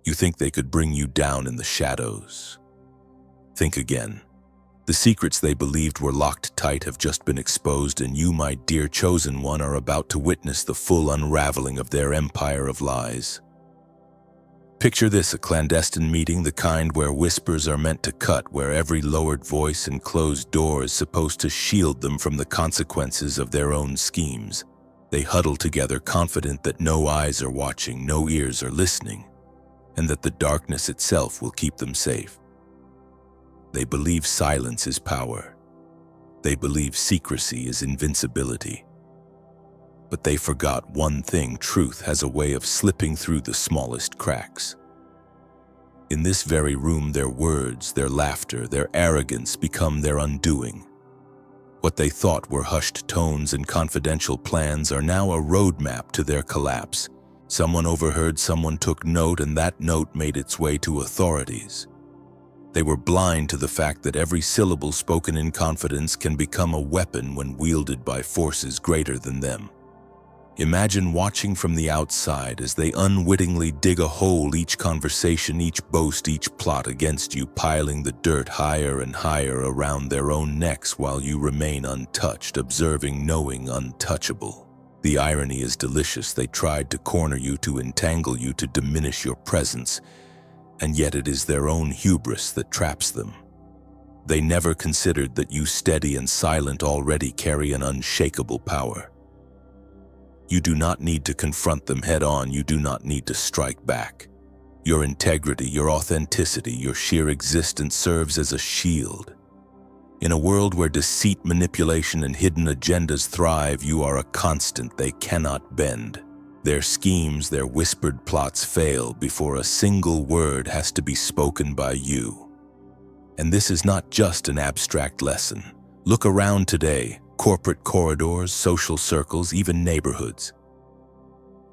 You think they could bring you down in the shadows. Think again. The secrets they believed were locked tight have just been exposed, and you, my dear chosen one, are about to witness the full unraveling of their empire of lies. Picture this: a clandestine meeting, the kind where whispers are meant to cut, where every lowered voice and closed door is supposed to shield them from the consequences of their own schemes. They huddle together, confident that no eyes are watching, no ears are listening, and that the darkness itself will keep them safe. They believe silence is power. They believe secrecy is invincibility. But they forgot one thing: truth has a way of slipping through the smallest cracks. In this very room, their words, their laughter, their arrogance become their undoing. What they thought were hushed tones and confidential plans are now a roadmap to their collapse. Someone overheard, someone took note, and that note made its way to authorities. They were blind to the fact that every syllable spoken in confidence can become a weapon when wielded by forces greater than them. Imagine watching from the outside as they unwittingly dig a hole, each conversation, each boast, each plot against you, piling the dirt higher and higher around their own necks while you remain untouched, observing, knowing, untouchable. The irony is delicious. They tried to corner you, to entangle you, to diminish your presence, and yet it is their own hubris that traps them. They never considered that you, steady and silent, already carry an unshakable power. You do not need to confront them head-on. You do not need to strike back. Your integrity, your authenticity, your sheer existence serves as a shield. In a world where deceit, manipulation, and hidden agendas thrive, you are a constant they cannot bend. Their schemes, their whispered plots fail before a single word has to be spoken by you. And this is not just an abstract lesson. Look around today: corporate corridors, social circles, even neighborhoods.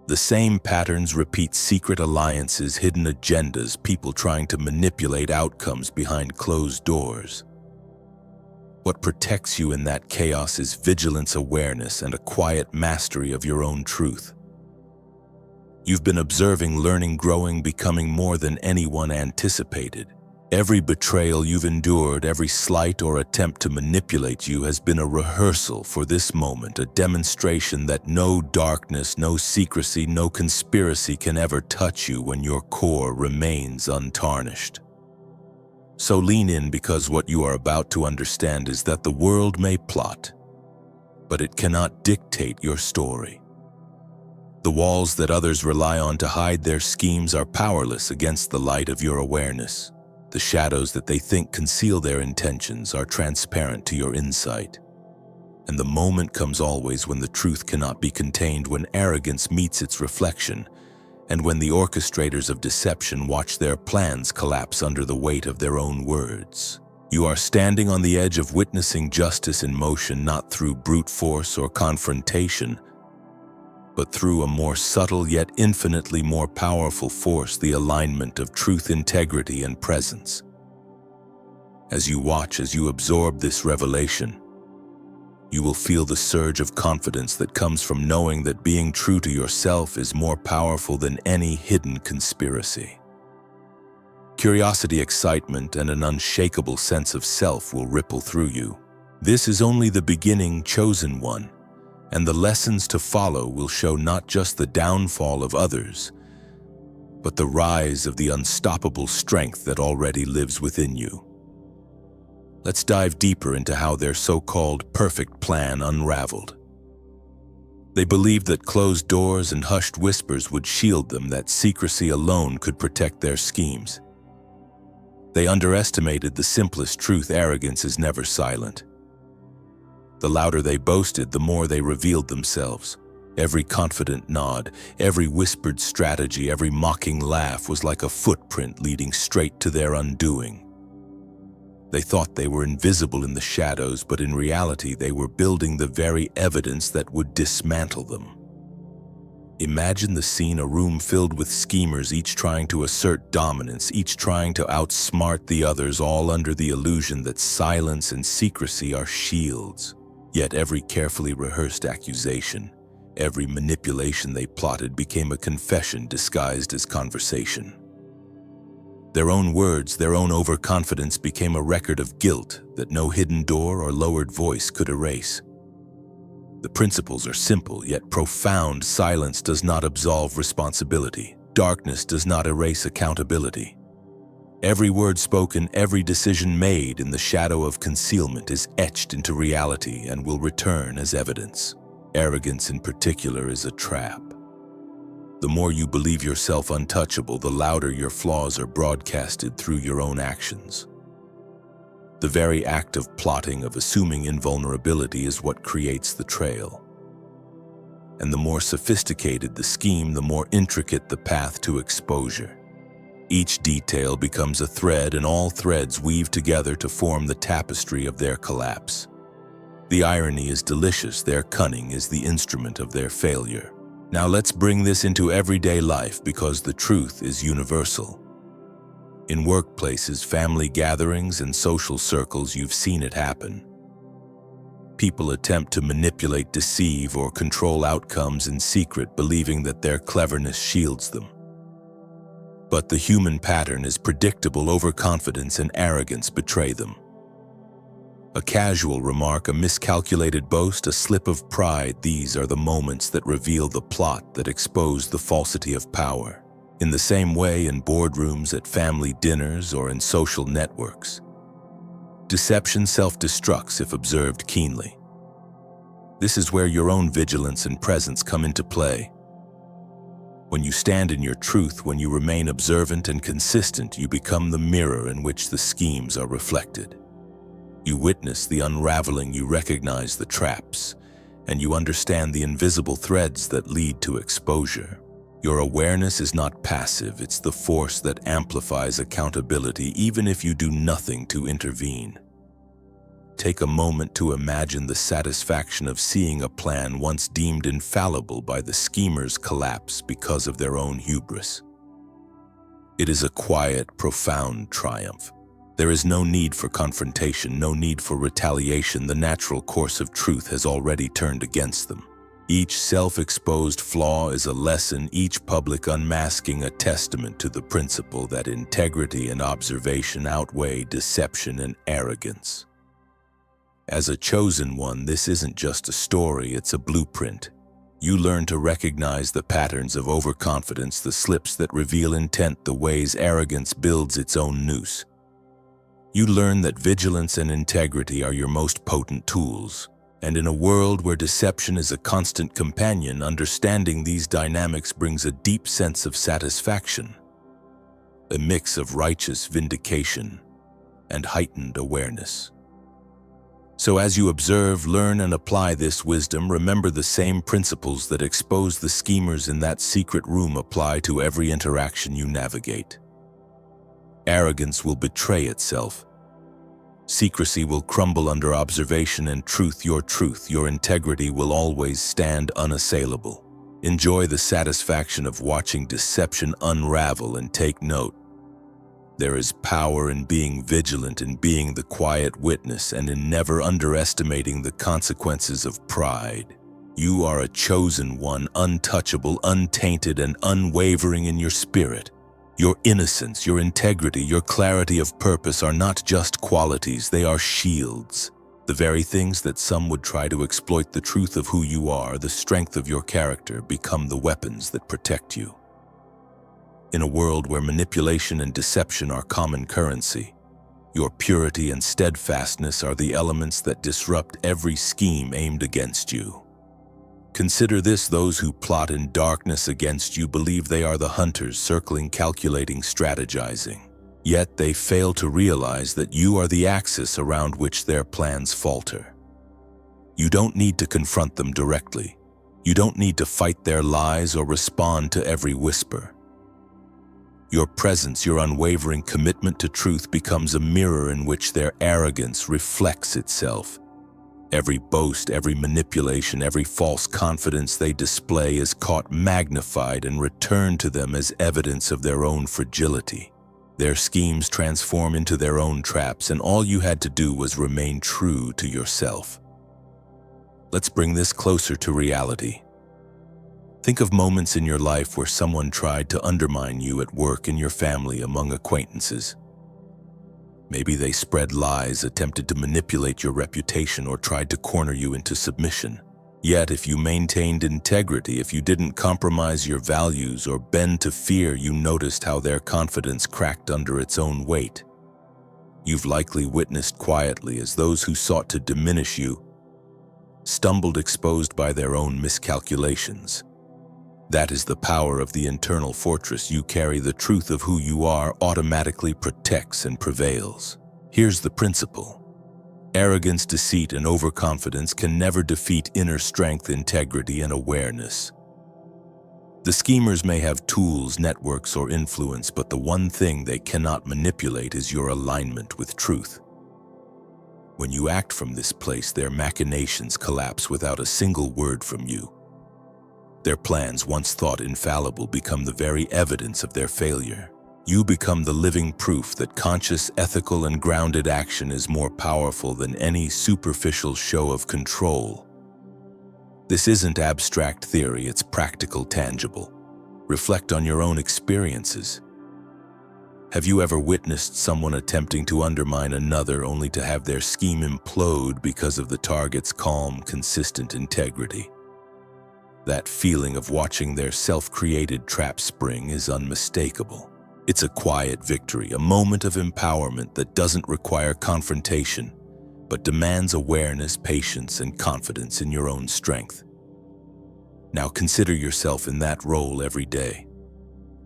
The same patterns repeat: secret alliances, hidden agendas, people trying to manipulate outcomes behind closed doors. What protects you in that chaos is vigilance, awareness, and a quiet mastery of your own truth. You've been observing, learning, growing, becoming more than anyone anticipated. Every betrayal you've endured, every slight or attempt to manipulate you has been a rehearsal for this moment, a demonstration that no darkness, no secrecy, no conspiracy can ever touch you when your core remains untarnished. So lean in, because what you are about to understand is that the world may plot, but it cannot dictate your story. The walls that others rely on to hide their schemes are powerless against the light of your awareness. The shadows that they think conceal their intentions are transparent to your insight. And the moment comes always when the truth cannot be contained, when arrogance meets its reflection, and when the orchestrators of deception watch their plans collapse under the weight of their own words. You are standing on the edge of witnessing justice in motion, not through brute force or confrontation, but through a more subtle yet infinitely more powerful force: the alignment of truth, integrity, and presence. As you watch, as you absorb this revelation, you will feel the surge of confidence that comes from knowing that being true to yourself is more powerful than any hidden conspiracy. Curiosity, excitement, and an unshakable sense of self will ripple through you. This is only the beginning, chosen one. And the lessons to follow will show not just the downfall of others, but the rise of the unstoppable strength that already lives within you. Let's dive deeper into how their so-called perfect plan unraveled. They believed that closed doors and hushed whispers would shield them, that secrecy alone could protect their schemes. They underestimated the simplest truth: arrogance is never silent. The louder they boasted, the more they revealed themselves. Every confident nod, every whispered strategy, every mocking laugh was like a footprint leading straight to their undoing. They thought they were invisible in the shadows, but in reality they were building the very evidence that would dismantle them. Imagine the scene: a room filled with schemers, each trying to assert dominance, each trying to outsmart the others, all under the illusion that silence and secrecy are shields. Yet every carefully rehearsed accusation, every manipulation they plotted became a confession disguised as conversation. Their own words, their own overconfidence became a record of guilt that no hidden door or lowered voice could erase. The principles are simple yet profound. Silence does not absolve responsibility. Darkness does not erase accountability. Every word spoken, every decision made in the shadow of concealment is etched into reality and will return as evidence. Arrogance in particular is a trap. The more you believe yourself untouchable, the louder your flaws are broadcasted through your own actions. The very act of plotting, of assuming invulnerability, is what creates the trail. And the more sophisticated the scheme, the more intricate the path to exposure. Each detail becomes a thread, and all threads weave together to form the tapestry of their collapse. The irony is delicious. Their cunning is the instrument of their failure. Now let's bring this into everyday life, because the truth is universal. In workplaces, family gatherings, and social circles, you've seen it happen. People attempt to manipulate, deceive, or control outcomes in secret, believing that their cleverness shields them. But the human pattern is predictable. Overconfidence and arrogance betray them. A casual remark, a miscalculated boast, a slip of pride — these are the moments that reveal the plot, that expose the falsity of power. In the same way, in boardrooms, at family dinners, or in social networks, deception self-destructs if observed keenly. This is where your own vigilance and presence come into play. When you stand in your truth, when you remain observant and consistent, you become the mirror in which the schemes are reflected. You witness the unraveling, you recognize the traps, and you understand the invisible threads that lead to exposure. Your awareness is not passive, it's the force that amplifies accountability, even if you do nothing to intervene. Take a moment to imagine the satisfaction of seeing a plan once deemed infallible by the schemers collapse because of their own hubris. It is a quiet, profound triumph. There is no need for confrontation, no need for retaliation. The natural course of truth has already turned against them. Each self-exposed flaw is a lesson, each public unmasking a testament to the principle that integrity and observation outweigh deception and arrogance. As a chosen one, this isn't just a story, it's a blueprint. You learn to recognize the patterns of overconfidence, the slips that reveal intent, the ways arrogance builds its own noose. You learn that vigilance and integrity are your most potent tools. And in a world where deception is a constant companion, understanding these dynamics brings a deep sense of satisfaction, a mix of righteous vindication and heightened awareness. So as you observe, learn, and apply this wisdom, remember the same principles that expose the schemers in that secret room apply to every interaction you navigate. Arrogance will betray itself. Secrecy will crumble under observation, and truth, your integrity, will always stand unassailable. Enjoy the satisfaction of watching deception unravel, and take note. There is power in being vigilant, in being the quiet witness, and in never underestimating the consequences of pride. You are a chosen one, untouchable, untainted, and unwavering in your spirit. Your innocence, your integrity, your clarity of purpose are not just qualities, they are shields. The very things that some would try to exploit the truth of who you are, the strength of your character, become the weapons that protect you. In a world where manipulation and deception are common currency, your purity and steadfastness are the elements that disrupt every scheme aimed against you. Consider this: those who plot in darkness against you believe they are the hunters, circling, calculating, strategizing. Yet they fail to realize that you are the axis around which their plans falter. You don't need to confront them directly. You don't need to fight their lies or respond to every whisper. Your presence, your unwavering commitment to truth, becomes a mirror in which their arrogance reflects itself. Every boast, every manipulation, every false confidence they display is caught, magnified, and returned to them as evidence of their own fragility. Their schemes transform into their own traps, and all you had to do was remain true to yourself. Let's bring this closer to reality. Think of moments in your life where someone tried to undermine you at work, in your family, among acquaintances. Maybe they spread lies, attempted to manipulate your reputation, or tried to corner you into submission. Yet, if you maintained integrity, if you didn't compromise your values or bend to fear, you noticed how their confidence cracked under its own weight. You've likely witnessed quietly as those who sought to diminish you stumbled, exposed by their own miscalculations. That is the power of the internal fortress you carry. The truth of who you are automatically protects and prevails. Here's the principle. Arrogance, deceit, and overconfidence can never defeat inner strength, integrity, and awareness. The schemers may have tools, networks, or influence, but the one thing they cannot manipulate is your alignment with truth. When you act from this place, their machinations collapse without a single word from you. Their plans, once thought infallible, become the very evidence of their failure. You become the living proof that conscious, ethical, and grounded action is more powerful than any superficial show of control. This isn't abstract theory, it's practical, tangible. Reflect on your own experiences. Have you ever witnessed someone attempting to undermine another only to have their scheme implode because of the target's calm, consistent integrity? That feeling of watching their self-created trap spring is unmistakable. It's a quiet victory, a moment of empowerment that doesn't require confrontation, but demands awareness, patience, and confidence in your own strength. Now consider yourself in that role every day.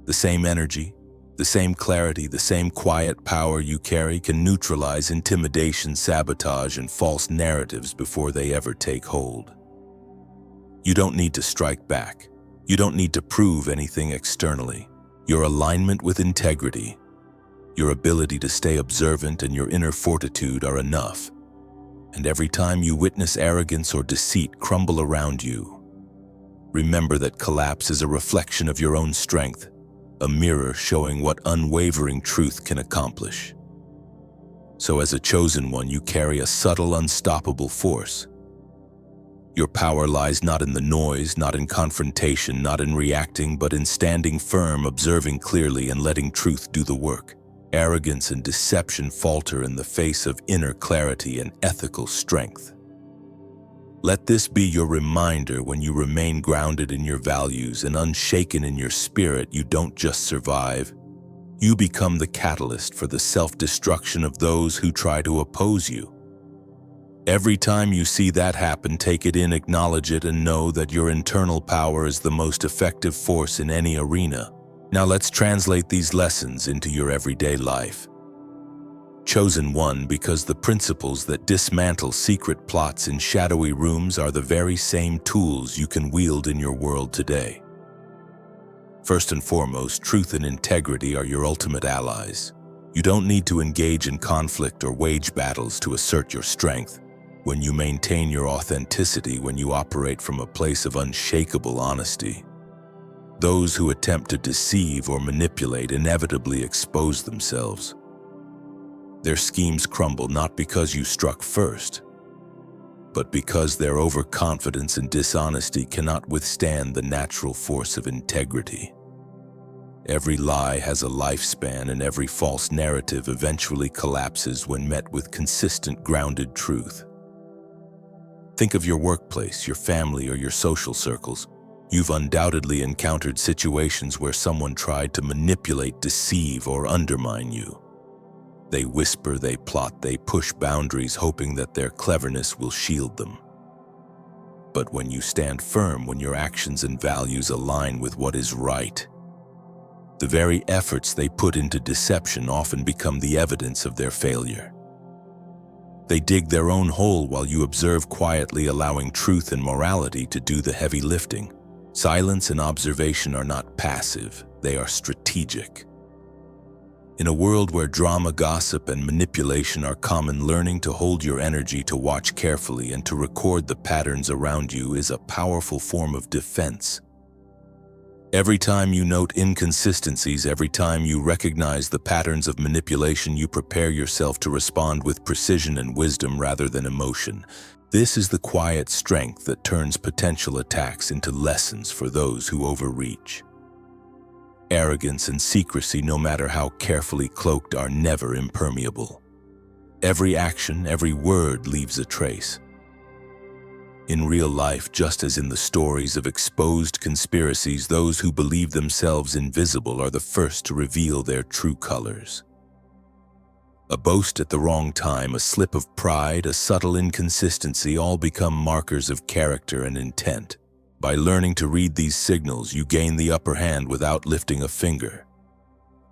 The same energy, the same clarity, the same quiet power you carry can neutralize intimidation, sabotage, and false narratives before they ever take hold. You don't need to strike back. You don't need to prove anything externally. Your alignment with integrity, your ability to stay observant, and your inner fortitude are enough. And every time you witness arrogance or deceit crumble around you, remember that collapse is a reflection of your own strength, a mirror showing what unwavering truth can accomplish. So as a chosen one, you carry a subtle, unstoppable force. Your power lies not in the noise, not in confrontation, not in reacting, but in standing firm, observing clearly, and letting truth do the work. Arrogance and deception falter in the face of inner clarity and ethical strength. Let this be your reminder: when you remain grounded in your values and unshaken in your spirit, you don't just survive. You become the catalyst for the self-destruction of those who try to oppose you. Every time you see that happen, take it in, acknowledge it, and know that your internal power is the most effective force in any arena. Now let's translate these lessons into your everyday life. Chosen one, because the principles that dismantle secret plots in shadowy rooms are the very same tools you can wield in your world today. First and foremost, truth and integrity are your ultimate allies. You don't need to engage in conflict or wage battles to assert your strength. When you maintain your authenticity, when you operate from a place of unshakable honesty, those who attempt to deceive or manipulate inevitably expose themselves. Their schemes crumble not because you struck first, but because their overconfidence and dishonesty cannot withstand the natural force of integrity. Every lie has a lifespan, and every false narrative eventually collapses when met with consistent, grounded truth. Think of your workplace, your family, or your social circles. You've undoubtedly encountered situations where someone tried to manipulate, deceive, or undermine you. They whisper, they plot, they push boundaries, hoping that their cleverness will shield them. But when you stand firm, when your actions and values align with what is right, the very efforts they put into deception often become the evidence of their failure. They dig their own hole while you observe quietly, allowing truth and morality to do the heavy lifting. Silence and observation are not passive, they are strategic. In a world where drama, gossip, and manipulation are common, learning to hold your energy, to watch carefully, and to record the patterns around you is a powerful form of defense. Every time you note inconsistencies, every time you recognize the patterns of manipulation, you prepare yourself to respond with precision and wisdom rather than emotion. This is the quiet strength that turns potential attacks into lessons for those who overreach. Arrogance and secrecy, no matter how carefully cloaked, are never impermeable. Every action, every word leaves a trace. In real life, just as in the stories of exposed conspiracies, those who believe themselves invisible are the first to reveal their true colors. A boast at the wrong time, a slip of pride, a subtle inconsistency all become markers of character and intent. By learning to read these signals, you gain the upper hand without lifting a finger.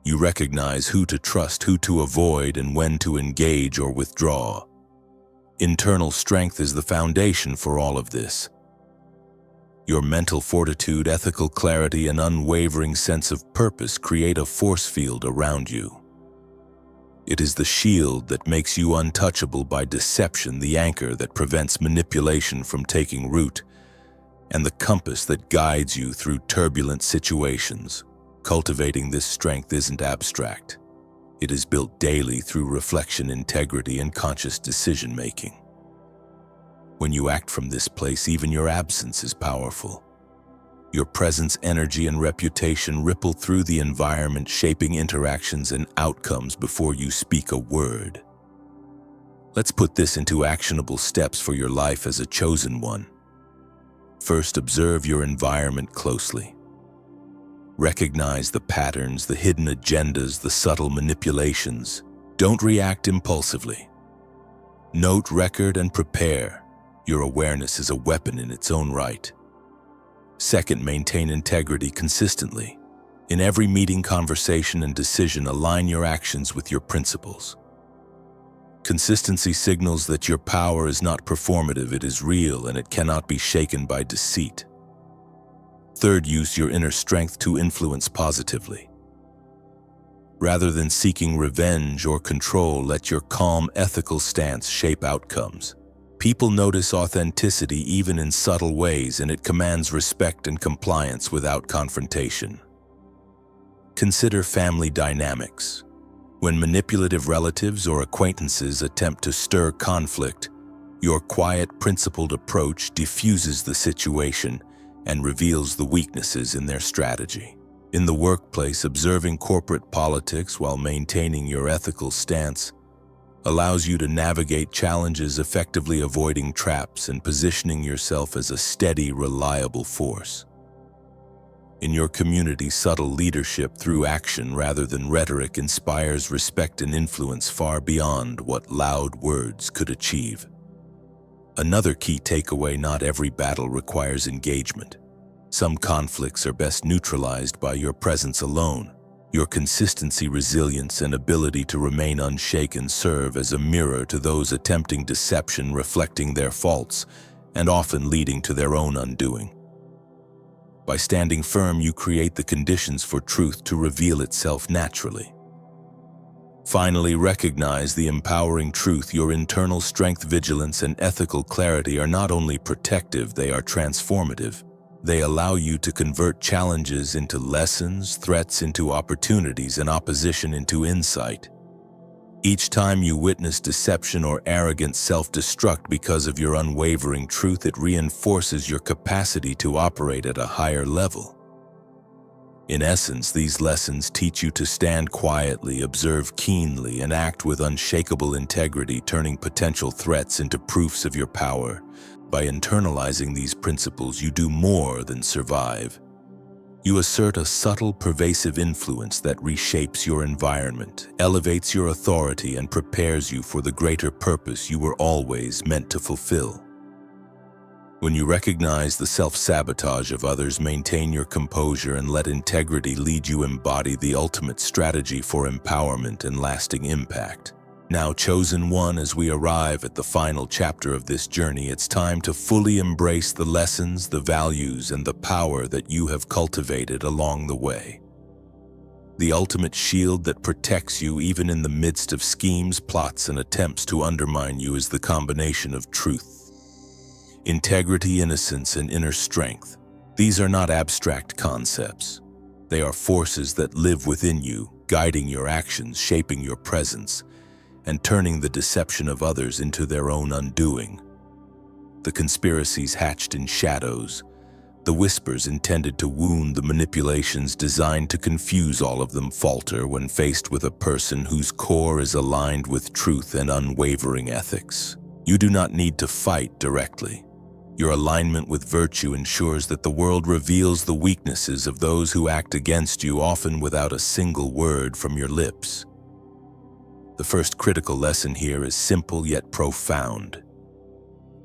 You recognize who to trust, who to avoid, and when to engage or withdraw. Internal strength is the foundation for all of this. Your mental fortitude, ethical clarity, and unwavering sense of purpose create a force field around you. It is the shield that makes you untouchable by deception, the anchor that prevents manipulation from taking root, and the compass that guides you through turbulent situations. Cultivating this strength isn't abstract. It is built daily through reflection, integrity, and conscious decision-making. When you act from this place, even your absence is powerful. Your presence, energy, and reputation ripple through the environment, shaping interactions and outcomes before you speak a word. Let's put this into actionable steps for your life as a chosen one. First, observe your environment closely. Recognize the patterns, the hidden agendas, the subtle manipulations. Don't react impulsively. Note, record, and prepare. Your awareness is a weapon in its own right. Second, maintain integrity consistently. In every meeting, conversation, and decision, align your actions with your principles. Consistency signals that your power is not performative, it is real, and it cannot be shaken by deceit. Third, use your inner strength to influence positively. Rather than seeking revenge or control, let your calm, ethical stance shape outcomes. People notice authenticity even in subtle ways, and it commands respect and compliance without confrontation. Consider family dynamics. When manipulative relatives or acquaintances attempt to stir conflict, your quiet, principled approach diffuses the situation and reveals the weaknesses in their strategy. In the workplace, observing corporate politics while maintaining your ethical stance allows you to navigate challenges effectively, avoiding traps and positioning yourself as a steady, reliable force. In your community, subtle leadership through action rather than rhetoric inspires respect and influence far beyond what loud words could achieve. Another key takeaway: not every battle requires engagement. Some conflicts are best neutralized by your presence alone. Your consistency, resilience, and ability to remain unshaken serve as a mirror to those attempting deception, reflecting their faults and often leading to their own undoing. By standing firm, you create the conditions for truth to reveal itself naturally. Finally, recognize the empowering truth. Your internal strength, vigilance, and ethical clarity are not only protective, they are transformative. They allow you to convert challenges into lessons, threats into opportunities, and opposition into insight. Each time you witness deception or arrogant self-destruct because of your unwavering truth, it reinforces your capacity to operate at a higher level. In essence, these lessons teach you to stand quietly, observe keenly, and act with unshakable integrity, turning potential threats into proofs of your power. By internalizing these principles, you do more than survive. You assert a subtle, pervasive influence that reshapes your environment, elevates your authority, and prepares you for the greater purpose you were always meant to fulfill. When you recognize the self-sabotage of others, maintain your composure and let integrity lead you. Embody the ultimate strategy for empowerment and lasting impact. Now, chosen one, as we arrive at the final chapter of this journey, it's time to fully embrace the lessons, the values, and the power that you have cultivated along the way. The ultimate shield that protects you even in the midst of schemes, plots, and attempts to undermine you is the combination of truth, integrity, innocence, and inner strength. These are not abstract concepts. They are forces that live within you, guiding your actions, shaping your presence, and turning the deception of others into their own undoing. the conspiracies hatched in shadows, the whispers intended to wound, the manipulations designed to confuse, all of them falter when faced with a person whose core is aligned with truth and unwavering ethics. You do not need to fight directly. Your alignment with virtue ensures that the world reveals the weaknesses of those who act against you, often without a single word from your lips. The first critical lesson here is simple yet profound.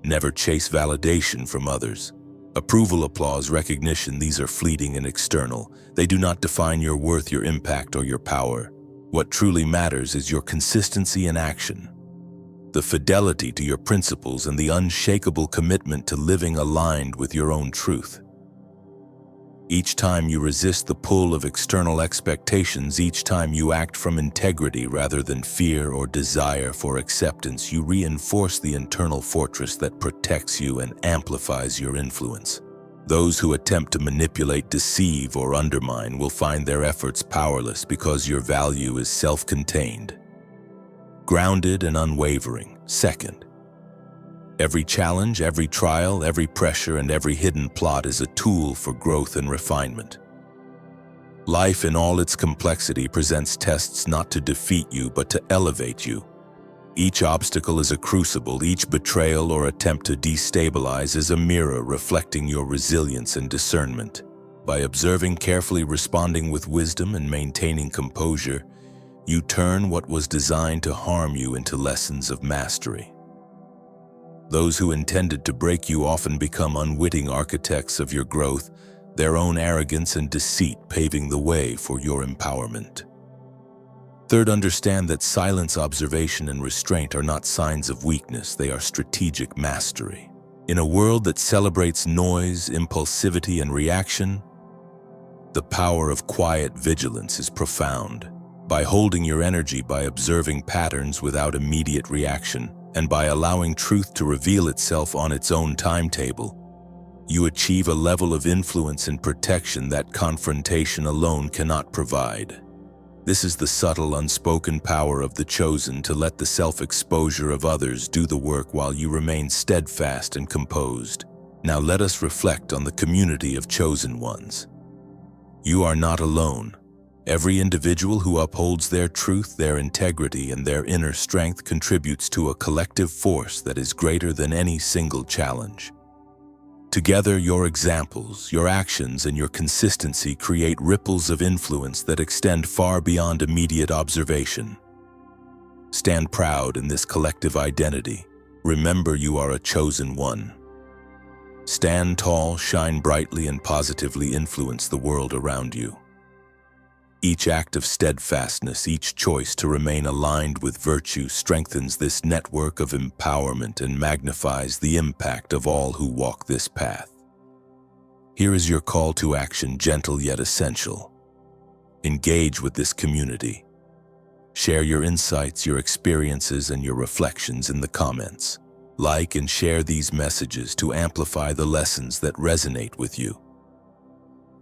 Never chase validation from others. Approval, applause, recognition, these are fleeting and external. They do not define your worth, your impact, or your power. What truly matters is your consistency in action, the fidelity to your principles, and the unshakable commitment to living aligned with your own truth. Each time you resist the pull of external expectations, each time you act from integrity rather than fear or desire for acceptance, you reinforce the internal fortress that protects you and amplifies your influence. Those who attempt to manipulate, deceive, or undermine will find their efforts powerless because your value is self-contained, grounded, and unwavering. Second, every challenge, every trial, every pressure, and every hidden plot is a tool for growth and refinement. Life in all its complexity presents tests not to defeat you, but to elevate you. Each obstacle is a crucible, each betrayal or attempt to destabilize is a mirror reflecting your resilience and discernment. By observing carefully, responding with wisdom, and maintaining composure, you turn what was designed to harm you into lessons of mastery. Those who intended to break you often become unwitting architects of your growth, their own arrogance and deceit paving the way for your empowerment. Third, understand that silence, observation, and restraint are not signs of weakness, they are strategic mastery. In a world that celebrates noise, impulsivity, and reaction, the power of quiet vigilance is profound. By holding your energy, by observing patterns without immediate reaction, and by allowing truth to reveal itself on its own timetable, you achieve a level of influence and protection that confrontation alone cannot provide. This is the subtle, unspoken power of the chosen, to let the self-exposure of others do the work while you remain steadfast and composed. Now let us reflect on the community of chosen ones. You are not alone. Every individual who upholds their truth, their integrity, and their inner strength contributes to a collective force that is greater than any single challenge. Together, your examples, your actions, and your consistency create ripples of influence that extend far beyond immediate observation. Stand proud in this collective identity. Remember, you are a chosen one. Stand tall, shine brightly, and positively influence the world around you. Each act of steadfastness, each choice to remain aligned with virtue strengthens this network of empowerment and magnifies the impact of all who walk this path. Here is your call to action, gentle yet essential. Engage with this community. Share your insights, your experiences, and your reflections in the comments. Like and share these messages to amplify the lessons that resonate with you.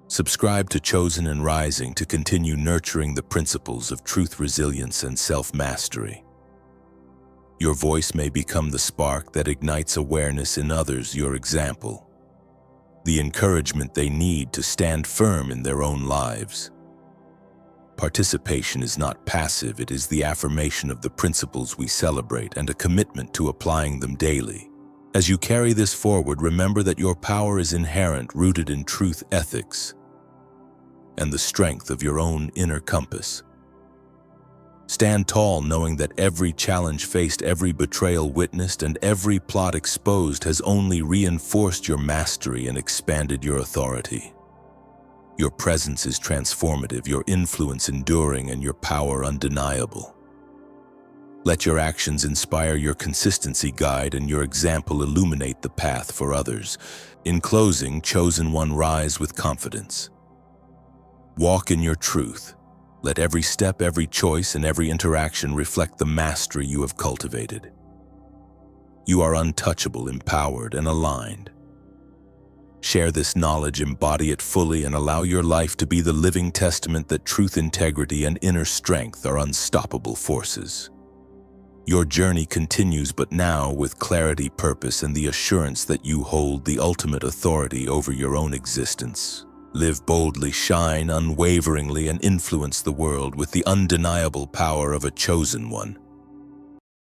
Subscribe to Chosen and Rising to continue nurturing the principles of truth, resilience, and self-mastery. Your voice may become the spark that ignites awareness in others, your example, the encouragement they need to stand firm in their own lives. Participation is not passive, it is the affirmation of the principles we celebrate and a commitment to applying them daily. As you carry this forward, remember that your power is inherent, rooted in truth, ethics, and the strength of your own inner compass. Stand tall, knowing that every challenge faced, every betrayal witnessed, and every plot exposed has only reinforced your mastery and expanded your authority. Your presence is transformative, your influence enduring, and your power undeniable. Let your actions inspire, your consistency guide, and your example illuminate the path for others. In closing, Chosen One, rise with confidence. Walk in your truth. Let every step, every choice, and every interaction reflect the mastery you have cultivated. You are untouchable, empowered, and aligned. Share this knowledge, embody it fully, and allow your life to be the living testament that truth, integrity, and inner strength are unstoppable forces. Your journey continues, but now with clarity, purpose, and the assurance that you hold the ultimate authority over your own existence. Live boldly, shine unwaveringly, and influence the world with the undeniable power of a chosen one.